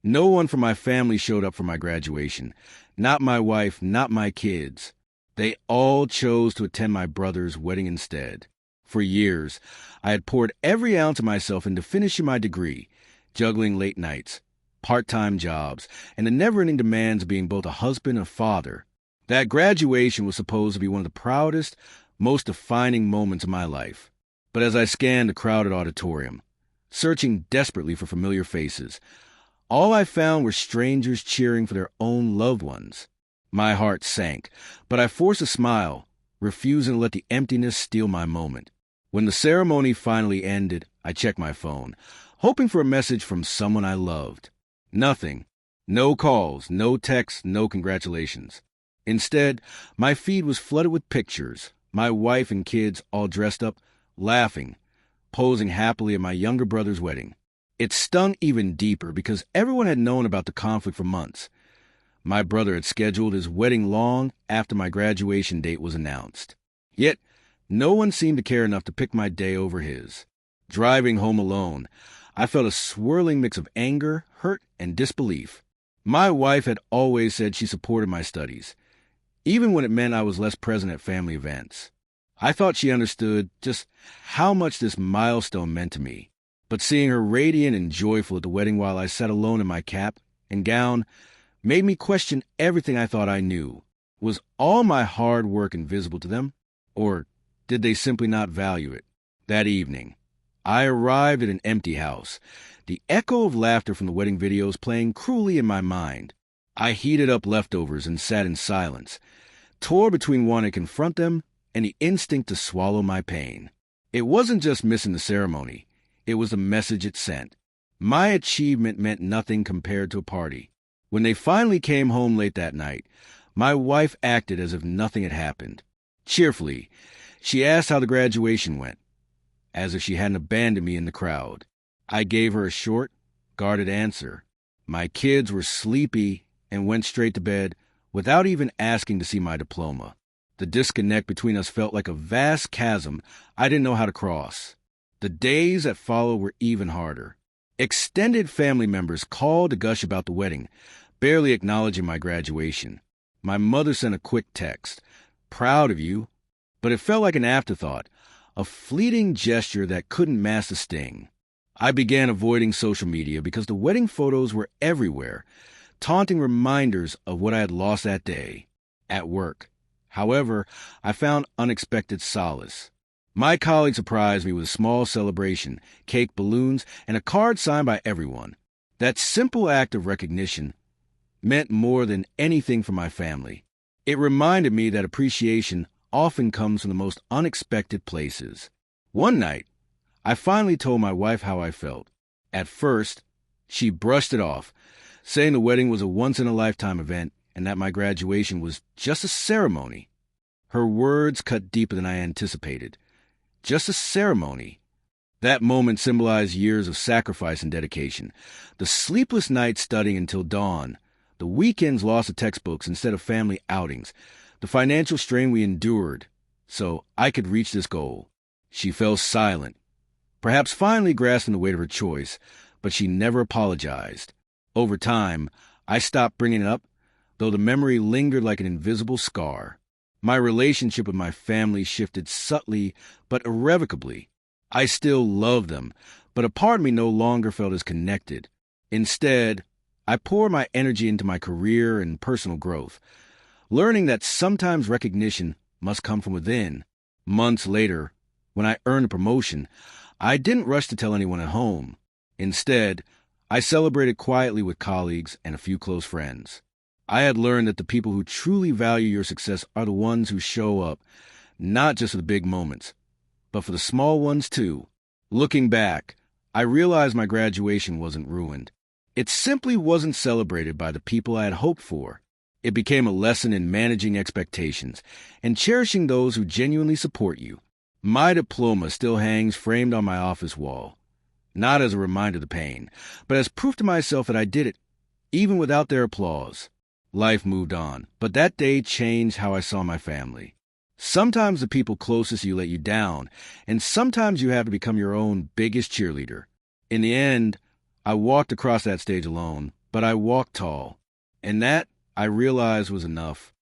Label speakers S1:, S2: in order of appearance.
S1: No one from my family showed up for my graduation. Not my wife, not my kids. They all chose to attend my brother's wedding instead. For years, I had poured every ounce of myself into finishing my degree, juggling late nights, part-time jobs, and the never-ending demands of being both a husband and a father. That graduation was supposed to be one of the proudest, most defining moments of my life. But as I scanned the crowded auditorium, searching desperately for familiar faces, all I found were strangers cheering for their own loved ones. My heart sank, but I forced a smile, refusing to let the emptiness steal my moment. When the ceremony finally ended, I checked my phone, hoping for a message from someone I loved. Nothing. No calls, no texts, no congratulations. Instead, my feed was flooded with pictures, my wife and kids all dressed up, laughing, posing happily at my younger brother's wedding. It stung even deeper because everyone had known about the conflict for months. My brother had scheduled his wedding long after my graduation date was announced. Yet, no one seemed to care enough to pick my day over his. Driving home alone, I felt a swirling mix of anger, hurt, and disbelief. My wife had always said she supported my studies, even when it meant I was less present at family events. I thought she understood just how much this milestone meant to me. But seeing her radiant and joyful at the wedding while I sat alone in my cap and gown made me question everything I thought I knew. Was all my hard work invisible to them? Or did they simply not value it? That evening, I arrived at an empty house, the echo of laughter from the wedding videos playing cruelly in my mind. I heated up leftovers and sat in silence, torn between wanting to confront them and the instinct to swallow my pain. It wasn't just missing the ceremony. It was the message it sent. My achievement meant nothing compared to a party. When they finally came home late that night, my wife acted as if nothing had happened. Cheerfully, she asked how the graduation went, as if she hadn't abandoned me in the crowd. I gave her a short, guarded answer. My kids were sleepy and went straight to bed without even asking to see my diploma. The disconnect between us felt like a vast chasm I didn't know how to cross. The days that followed were even harder. Extended family members called to gush about the wedding, barely acknowledging my graduation. My mother sent a quick text, "Proud of you," but it felt like an afterthought, a fleeting gesture that couldn't mask the sting. I began avoiding social media because the wedding photos were everywhere, taunting reminders of what I had lost that day. At work, however, I found unexpected solace. My colleague surprised me with a small celebration, cake, balloons, and a card signed by everyone. That simple act of recognition meant more than anything for my family. It reminded me that appreciation often comes from the most unexpected places. One night, I finally told my wife how I felt. At first, she brushed it off, saying the wedding was a once-in-a-lifetime event and that my graduation was just a ceremony. Her words cut deeper than I anticipated. Just a ceremony. That moment symbolized years of sacrifice and dedication. The sleepless nights studying until dawn, the weekends lost to textbooks instead of family outings, the financial strain we endured so I could reach this goal. She fell silent, perhaps finally grasping the weight of her choice, but she never apologized. Over time, I stopped bringing it up, though the memory lingered like an invisible scar. My relationship with my family shifted subtly but irrevocably. I still loved them, but a part of me no longer felt as connected. Instead, I poured my energy into my career and personal growth, learning that sometimes recognition must come from within. Months later, when I earned a promotion, I didn't rush to tell anyone at home. Instead, I celebrated quietly with colleagues and a few close friends. I had learned that the people who truly value your success are the ones who show up, not just for the big moments, but for the small ones too. Looking back, I realized my graduation wasn't ruined. It simply wasn't celebrated by the people I had hoped for. It became a lesson in managing expectations and cherishing those who genuinely support you. My diploma still hangs framed on my office wall, not as a reminder of the pain, but as proof to myself that I did it, even without their applause. Life moved on, but that day changed how I saw my family. Sometimes the people closest to you let you down, and sometimes you have to become your own biggest cheerleader. In the end, I walked across that stage alone, but I walked tall, and that I realized was enough.